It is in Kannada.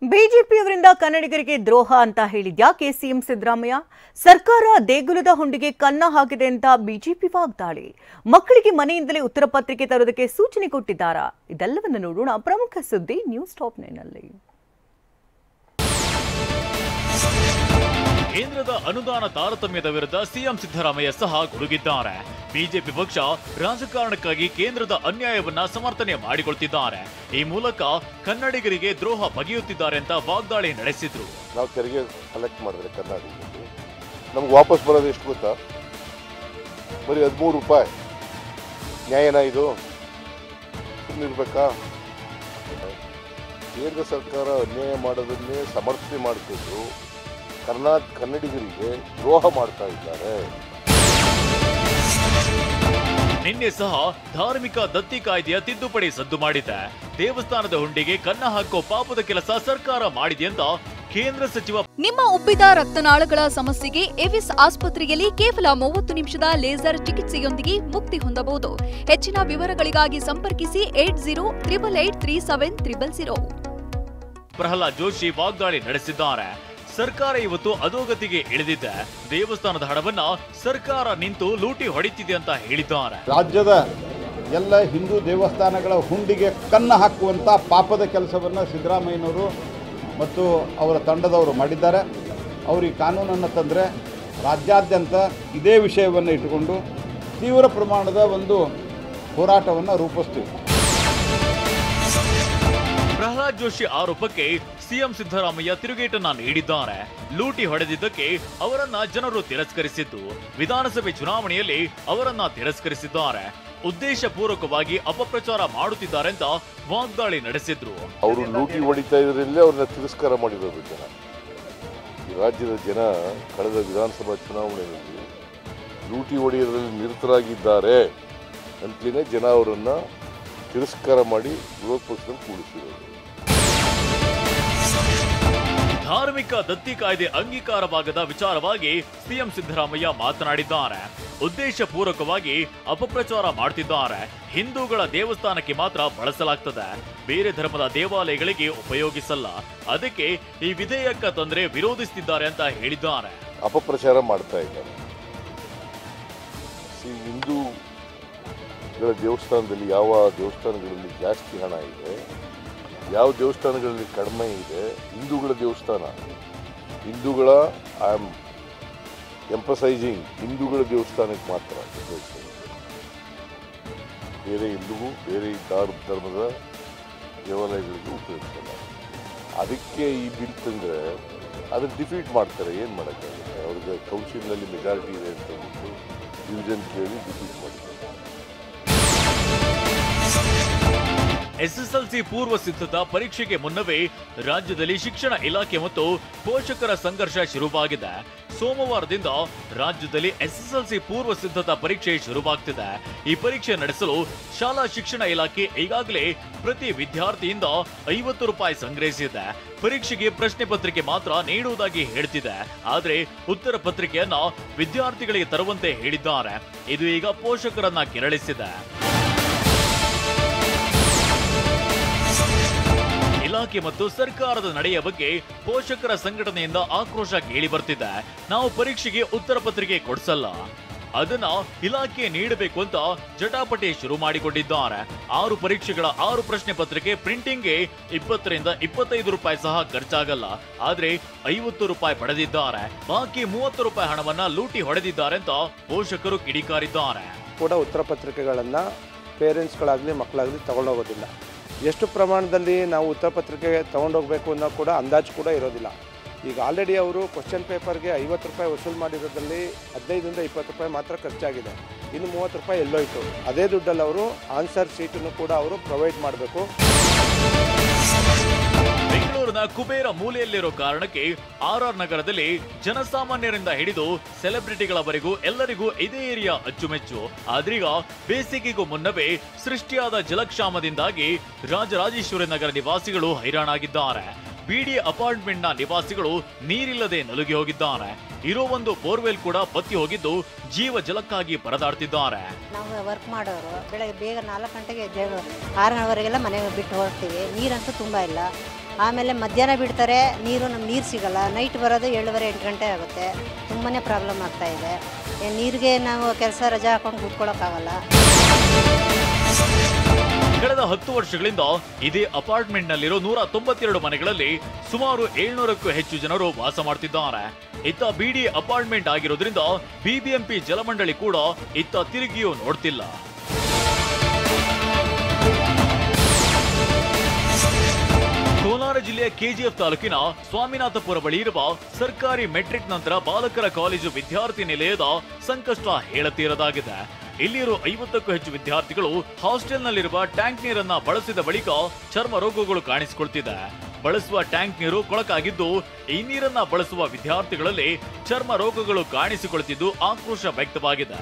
ಬಿಜೆಪಿಯವರಿಂದ ಕನ್ನಡಿಗರಿಗೆ ದ್ರೋಹ ಅಂತ ಹೇಳಿದ್ಯಾಕೆ ಸಿಎಂ ಸಿದ್ದರಾಮಯ್ಯ? ಸರ್ಕಾರ ದೇಗುಲದ ಹುಂಡಿಗೆ ಕನ್ನ ಹಾಕಿದೆ ಅಂತ ಬಿಜೆಪಿ ವಾಗ್ದಾಳಿ. ಮಕ್ಕಳಿಗೆ ಮನೆಯಿಂದಲೇ ಉತ್ತರ ಪತ್ರಿಕೆ ತರೋದಕ್ಕೆ ಸೂಚನೆ ಕೊಟ್ಟಿದ್ದಾರಾ? ಇದೆಲ್ಲವನ್ನು ನೋಡೋಣ ಪ್ರಮುಖ ಸುದ್ದಿ ನ್ಯೂಸ್ ಟಾಪ್ 9ನಲ್ಲಿ. ಕೇಂದ್ರದ ಅನುದಾನ ತಾರತಮ್ಯದ ವಿರುದ್ಧ ಸಿಎಂ ಸಿದ್ದರಾಮಯ್ಯ ಸಹ ಗುಡುಗಿದ್ದಾರೆ. ಬಿಜೆಪಿ ಪಕ್ಷ ರಾಜಕಾರಣಕ್ಕಾಗಿ ಕೇಂದ್ರದ ಅನ್ಯಾಯವನ್ನ ಸಮರ್ಥನೆ ಮಾಡಿಕೊಳ್ತಿದ್ದಾರೆ. ಈ ಮೂಲಕ ಕನ್ನಡಿಗರಿಗೆ ದ್ರೋಹ ಬಗೆಯುತ್ತಿದ್ದಾರೆ ಅಂತ ವಾಗ್ದಾಳಿ ನಡೆಸಿದ್ರು. ನಾವು ತೆರಿಗೆ ಕಲೆಕ್ಟ್ ಮಾಡಿದ್ರೆ ಕರ್ನಾಟಕದಲ್ಲಿ ನಮ್ಗೆ ವಾಪಸ್ ಬರೋದು ಎಷ್ಟು ಗೊತ್ತಾ? ಬರೀ 13 ರೂಪಾಯಿ. ನ್ಯಾಯನ ಇದು? ಸುಮ್ಮನಿರ್ಬೇಕಾ? ಕೇಂದ್ರ ಸರ್ಕಾರ ಅನ್ಯಾಯ ಮಾಡೋದನ್ನೇ ಸಮರ್ಥನೆ ಮಾಡಿಕೊಂಡು ಕನ್ನಡಿಗರಿಗೆ ದ್ರೋಹ ಮಾಡ್ತಾ ಇದ್ದಾರೆ. ನಿನ್ನೆ ಸಹ ಧಾರ್ಮಿಕ ದತ್ತಿ ಕಾಯ್ದೆಯ ತಿದ್ದುಪಡಿ ಸದ್ದು ಮಾಡಿದೆ. ದೇವಸ್ಥಾನದ ಹುಂಡಿಗೆ ಕನ್ನ ಹಾಕೋ ಪಾಪದ ಕೆಲಸ ಸರ್ಕಾರ ಮಾಡಿದೆ ಅಂತ ಕೇಂದ್ರ ಸಚಿವ. ನಿಮ್ಮ ಉಬ್ಬಿದ ರಕ್ತನಾಳಗಳ ಸಮಸ್ಯೆಗೆ ಎವಿಸ್ ಆಸ್ಪತ್ರೆಯಲ್ಲಿ ಕೇವಲ 30 ನಿಮಿಷದ ಲೇಸರ್ ಚಿಕಿತ್ಸೆಯೊಂದಿಗೆ ಮುಕ್ತಿ ಹೊಂದಬಹುದು. ಹೆಚ್ಚಿನ ವಿವರಗಳಿಗಾಗಿ ಸಂಪರ್ಕಿಸಿ 8088837300. ಪ್ರಹ್ಲಾದ್ ಜೋಶಿ ವಾಗ್ದಾಳಿ ನಡೆಸಿದ್ದಾರೆ. ಸರ್ಕಾರ ಇವತ್ತು ಅಧೋಗತಿಗೆ ಇಳಿದಿದೆ. ದೇವಸ್ಥಾನದ ಹಣವನ್ನ ಸರ್ಕಾರ ನಿಂತು ಲೂಟಿ ಹೊಡಿತಿದೆ ಅಂತ ಹೇಳಿದ್ದಾರೆ. ರಾಜ್ಯದ ಎಲ್ಲ ಹಿಂದೂ ದೇವಸ್ಥಾನಗಳ ಹುಂಡಿಗೆ ಕನ್ನ ಹಾಕುವಂಥ ಪಾಪದ ಕೆಲಸವನ್ನು ಸಿದ್ದರಾಮಯ್ಯನವರು ಮತ್ತು ಅವರ ತಂಡದವರು ಮಾಡಿದ್ದಾರೆ. ಅವರು ಈ ಕಾನೂನನ್ನು ತಂದರೆ ರಾಜ್ಯಾದ್ಯಂತ ಇದೇ ವಿಷಯವನ್ನು ಇಟ್ಟುಕೊಂಡು ತೀವ್ರ ಪ್ರಮಾಣದ ಒಂದು ಹೋರಾಟವನ್ನು ರೂಪಿಸ್ತೀವಿ. ಪ್ರಹ್ಲಾದ್ ಜೋಶಿ ಆರೋಪಕ್ಕೆ ಸಿಎಂ ಸಿದ್ದರಾಮಯ್ಯ ತಿರುಗೇಟನ್ನ ನೀಡಿದ್ದಾರೆ. ಲೂಟಿ ಹೊಡೆದಿದ್ದಕ್ಕೆ ಅವರನ್ನ ಜನರು ತಿರಸ್ಕರಿಸಿದ್ದು, ವಿಧಾನಸಭೆ ಚುನಾವಣೆಯಲ್ಲಿ ಅವರನ್ನ ತಿರಸ್ಕರಿಸಿದ್ದಾರೆ. ಉದ್ದೇಶ ಪೂರ್ವಕವಾಗಿ ಅಪಪ್ರಚಾರ ಮಾಡುತ್ತಿದ್ದಾರೆ ಅಂತ ವಾಗ್ದಾಳಿ ನಡೆಸಿದ್ರು. ಅವರು ಲೂಟಿ ಹೊಡಿತಾ ಇದರಲ್ಲಿ ಅವ್ರನ್ನ ತಿರಸ್ಕಾರ ಮಾಡಿರೋದು ಜನ. ಈ ರಾಜ್ಯದ ಜನ ಕಳೆದ ವಿಧಾನಸಭಾ ಚುನಾವಣೆಯಲ್ಲಿ ಲೂಟಿ ಹೊಡೆಯೋದ್ರಲ್ಲಿ ನಿರತರಾಗಿದ್ದಾರೆ ಅಂತಲೇ ಜನ ಅವರನ್ನ ತಿರಸ್ಕಾರ ಮಾಡಿ ವಿರೋಧ ಪಕ್ಷದಲ್ಲಿ ಕೂಡಿಸಿರೋದು. ಧಾರ್ಮಿಕ ದತ್ತಿ ಕಾಯ್ದೆ ಅಂಗೀಕಾರವಾಗದ ವಿಚಾರವಾಗಿ ಸಿಎಂ ಸಿದ್ದರಾಮಯ್ಯ ಮಾತನಾಡಿದ್ದಾರೆ. ಉದ್ದೇಶ ಪೂರ್ವಕವಾಗಿ ಅಪಪ್ರಚಾರ ಮಾಡ್ತಿದ್ದಾರೆ. ಹಿಂದೂಗಳ ದೇವಸ್ಥಾನಕ್ಕೆ ಮಾತ್ರ ಬಳಸಲಾಗ್ತದೆ, ಬೇರೆ ಧರ್ಮದ ದೇವಾಲಯಗಳಿಗೆ ಉಪಯೋಗಿಸಲ್ಲ. ಅದಕ್ಕೆ ಈ ವಿಧೇಯಕ ತಂದ್ರೆ ವಿರೋಧಿಸುತ್ತಿದ್ದಾರೆ ಅಂತ ಹೇಳಿದ್ದಾರೆ. ಅಪಪ್ರಚಾರ ಮಾಡ್ತಾ ಇದ್ದಾರೆ. ಹಿಂದೂಗಳ ದೇವಸ್ಥಾನದಲ್ಲಿ ಯಾವ ದೇವಸ್ಥಾನಗಳಲ್ಲಿ ಜಾಸ್ತಿ ಹಣ ಇದೆ, ಯಾವ ದೇವಸ್ಥಾನಗಳಲ್ಲಿ ಕಡಿಮೆ ಇದೆ? ಹಿಂದೂಗಳ ದೇವಸ್ಥಾನ, ಹಿಂದೂಗಳ ಐ ಆಮ್ ಎಂಫಸೈಸಿಂಗ್ ಹಿಂದೂಗಳ ದೇವಸ್ಥಾನಕ್ಕೆ ಮಾತ್ರ ಬೇರೆ ಹಿಂದೂ ಬೇರೆ ಧರ್ಮದ ದೇವಾಲಯಗಳಿಗೆ ಉಪಯೋಗಿಸಲ್ಲ. ಅದಕ್ಕೆ ಈ ಬಿಲ್ ತಂದರೆ ಅದನ್ನು ಡಿಫೀಟ್ ಮಾಡ್ತಾರೆ. ಏನು ಮಾಡೋಕ್ಕಾಗುತ್ತೆ? ಅವ್ರಿಗೆ ಕೌನ್ಸಿಲ್ನಲ್ಲಿ ಮೆಜಾರಿಟಿ ಇದೆ ಅಂತ ಹೇಳ್ಬಿಟ್ಟು ಡಿವಿಷನ್ ಕೇಳಿ ಡಿಫೀಟ್ ಮಾಡಿದ್ದಾರೆ. ಎಸ್ಎಸ್ಎಲ್ಸಿ ಪೂರ್ವ ಸಿದ್ಧತಾ ಪರೀಕ್ಷೆಗೆ ಮುನ್ನವೇ ರಾಜ್ಯದಲ್ಲಿ ಶಿಕ್ಷಣ ಇಲಾಖೆ ಮತ್ತು ಪೋಷಕರ ಸಂಘರ್ಷ ಶುರುವಾಗಿದೆ. ಸೋಮವಾರದಿಂದ ರಾಜ್ಯದಲ್ಲಿ ಎಸ್ಎಸ್ಎಲ್ಸಿ ಪೂರ್ವ ಸಿದ್ಧತಾ ಪರೀಕ್ಷೆ ಶುರುವಾಗ್ತಿದೆ. ಈ ಪರೀಕ್ಷೆ ನಡೆಸಲು ಶಾಲಾ ಶಿಕ್ಷಣ ಇಲಾಖೆ ಈಗಾಗಲೇ ಪ್ರತಿ ವಿದ್ಯಾರ್ಥಿಯಿಂದ 50 ರೂಪಾಯಿ ಸಂಗ್ರಹಿಸಿದೆ. ಪರೀಕ್ಷೆಗೆ ಪ್ರಶ್ನೆ ಪತ್ರಿಕೆ ಮಾತ್ರ ನೀಡುವುದಾಗಿ ಹೇಳ್ತಿದೆ. ಆದರೆ ಉತ್ತರ ಪತ್ರಿಕೆಯನ್ನ ವಿದ್ಯಾರ್ಥಿಗಳಿಗೆ ತರುವಂತೆ ಹೇಳಿದ್ದಾರೆ. ಇದು ಈಗ ಪೋಷಕರನ್ನ ಕೆರಳಿಸಿದೆ. ಇಲಾಖೆ ಮತ್ತು ಸರ್ಕಾರದ ನಡೆಯ ಬಗ್ಗೆ ಪೋಷಕರ ಸಂಘಟನೆಯಿಂದ ಆಕ್ರೋಶ ಕೇಳಿ ಬರ್ತಿದೆ. ನಾವು ಪರೀಕ್ಷೆಗೆ ಉತ್ತರ ಪತ್ರಿಕೆ ಕೊಡಿಸಲ್ಲ, ಅದನ್ನ ಇಲಾಖೆ ನೀಡಬೇಕು ಅಂತ ಜಟಾಪಟಿ ಶುರು ಮಾಡಿಕೊಂಡಿದ್ದಾರೆ. 6 ಪರೀಕ್ಷೆಗಳ 6 ಪ್ರಶ್ನೆ ಪತ್ರಿಕೆ ಪ್ರಿಂಟಿಂಗ್ಗೆ 20 ರಿಂದ 25 ರೂಪಾಯಿ ಸಹ ಖರ್ಚಾಗಲ್ಲ. ಆದ್ರೆ 50 ರೂಪಾಯಿ ಪಡೆದಿದ್ದಾರೆ. ಬಾಕಿ 30 ರೂಪಾಯಿ ಹಣವನ್ನ ಲೂಟಿ ಹೊಡೆದಿದ್ದಾರೆ ಅಂತ ಪೋಷಕರು ಕಿಡಿಕಾರಿದ್ದಾರೆ. ಕೂಡ ಉತ್ತರ ಪತ್ರಿಕೆಗಳನ್ನ ಪೇರೆಂಟ್ಸ್ಗಳಾಗಲಿ ಮಕ್ಕಳಾಗಲಿ ತಗೊಂಡೋಗೋದಿಲ್ಲ. ಎಷ್ಟು ಪ್ರಮಾಣದಲ್ಲಿ ನಾವು ಉತ್ತರ ಪತ್ರಿಕೆ ತೊಗೊಂಡೋಗ್ಬೇಕು ಅನ್ನೋ ಕೂಡ ಅಂದಾಜು ಕೂಡ ಇರೋದಿಲ್ಲ. ಈಗ ಆಲ್ರೆಡಿ ಅವರು ಕ್ವಶನ್ ಪೇಪರ್ಗೆ 50 ರೂಪಾಯಿ ವಸೂಲು ಮಾಡಿರೋದ್ರಲ್ಲಿ 15 ರಿಂದ 20 ರೂಪಾಯಿ ಮಾತ್ರ ಖರ್ಚಾಗಿದೆ. ಇನ್ನು 30 ರೂಪಾಯಿ ಎಲ್ಲೋಯ್ತು. ಅದೇ ದುಡ್ಡಲ್ಲಿ ಅವರು ಆನ್ಸರ್ ಶೀಟನ್ನು ಕೂಡ ಅವರು ಪ್ರೊವೈಡ್ ಮಾಡಬೇಕು. ಬೆಂಗಳೂರಿನ ಕುಬೇರ ಮೂಲೆಯಲ್ಲಿರೋ ಕಾರಣಕ್ಕೆ ಆರ್ಆರ್ ನಗರದಲ್ಲಿ ಜನಸಾಮಾನ್ಯರಿಂದ ಹಿಡಿದು ಸೆಲೆಬ್ರಿಟಿಗಳವರೆಗೂ ಎಲ್ಲರಿಗೂ ಇದೇ ಏರಿಯಾ ಅಚ್ಚುಮೆಚ್ಚು. ಆದ್ರೀಗ ಬೇಸಿಗೆಗೂ ಮುನ್ನವೇ ಸೃಷ್ಟಿಯಾದ ಜಲಕ್ಷಾಮದಿಂದಾಗಿ ರಾಜರಾಜೇಶ್ವರಿ ನಗರ ನಿವಾಸಿಗಳು ಹೈರಾಣಾಗಿದ್ದಾರೆ. ಬಿಡಿ ಅಪಾರ್ಟ್ಮೆಂಟ್ನ ನಿವಾಸಿಗಳು ನೀರಿಲ್ಲದೆ ನಲುಗಿ ಹೋಗಿದ್ದಾರೆ. ಇರೋ ಒಂದು ಬೋರ್ವೆಲ್ ಕೂಡ ಬತ್ತಿ ಹೋಗಿದ್ದು ಜೀವ ಜಲಕ್ಕಾಗಿ ಪರದಾಡ್ತಿದ್ದಾರೆ. ನಾವು ವರ್ಕ್ ಮಾಡೋರು ಬೆಳಗ್ಗೆ ಬೇಗ 4 ಗಂಟೆಗೆ ಎದ್ದೇಳು 6 ಗಂಟೆವರೆಗೆಲ್ಲ ಮನೆಗೆ ಬಿಟ್ಟು ಹೋಗ್ತೀವಿ. ನೀರಂತೂ ತುಂಬಾ ಇಲ್ಲ. ಆಮೇಲೆ ಮಧ್ಯಾಹ್ನ ಬಿಡ್ತಾರೆ, ನಮ್ಗೆ ನೀರು ಸಿಗಲ್ಲ. ನೈಟ್ ಬರೋದು 7:30 8 ಗಂಟೆ ಆಗುತ್ತೆ. ತುಂಬಾ ಪ್ರಾಬ್ಲಮ್ ಆಗ್ತಾಯಿದೆ. ನೀರಿಗೆ ನಾವು ಕೆಲಸ ರಜಾ ಹಾಕೊಂಡು ಕೂತ್ಕೊಳ್ಳೋಕ್ಕಾಗಲ್ಲ. ಕಳೆದ 10 ವರ್ಷಗಳಿಂದ ಇದೇ ಅಪಾರ್ಟ್ಮೆಂಟ್ನಲ್ಲಿರೋ 192 ಮನೆಗಳಲ್ಲಿ ಸುಮಾರು 700ಕ್ಕೂ ಹೆಚ್ಚು ಜನರು ವಾಸ ಮಾಡ್ತಿದ್ದಾರೆ. ಇತ್ತ ಬಿಡಿ ಅಪಾರ್ಟ್ಮೆಂಟ್ ಆಗಿರೋದ್ರಿಂದ ಬಿಬಿಎಂಪಿ ಜಲಮಂಡಳಿ ಕೂಡ ಇತ್ತ ತಿರುಗಿಯೂ ನೋಡ್ತಿಲ್ಲ. ಕೋಲಾರ ಜಿಲ್ಲೆಯ ಕೆಜಿಎಫ್ ತಾಲೂಕಿನ ಸ್ವಾಮಿನಾಥಪುರ ಬಳಿ ಇರುವ ಸರ್ಕಾರಿ ಮೆಟ್ರಿಕ್ ನಂತರ ಬಾಲಕರ ಕಾಲೇಜು ವಿದ್ಯಾರ್ಥಿ ನಿಲಯದ ಸಂಕಷ್ಟ ಹೇಳತೀರದಾಗಿದೆ. ಇಲ್ಲಿರುವ 50ಕ್ಕೂ ಹೆಚ್ಚು ವಿದ್ಯಾರ್ಥಿಗಳು ಹಾಸ್ಟೆಲ್ನಲ್ಲಿರುವ ಟ್ಯಾಂಕ್ ನೀರನ್ನ ಬಳಸಿದ ಬಳಿಕ ಚರ್ಮ ರೋಗಗಳು ಕಾಣಿಸಿಕೊಳ್ತಿದೆ. ಬಳಸುವ ಟ್ಯಾಂಕ್ ನೀರು ಕೊಳಕಾಗಿದ್ದು ಈ ನೀರನ್ನ ಬಳಸುವ ವಿದ್ಯಾರ್ಥಿಗಳಲ್ಲಿ ಚರ್ಮ ರೋಗಗಳು ಕಾಣಿಸಿಕೊಳ್ತಿದ್ದು ಆಕ್ರೋಶ ವ್ಯಕ್ತವಾಗಿದೆ.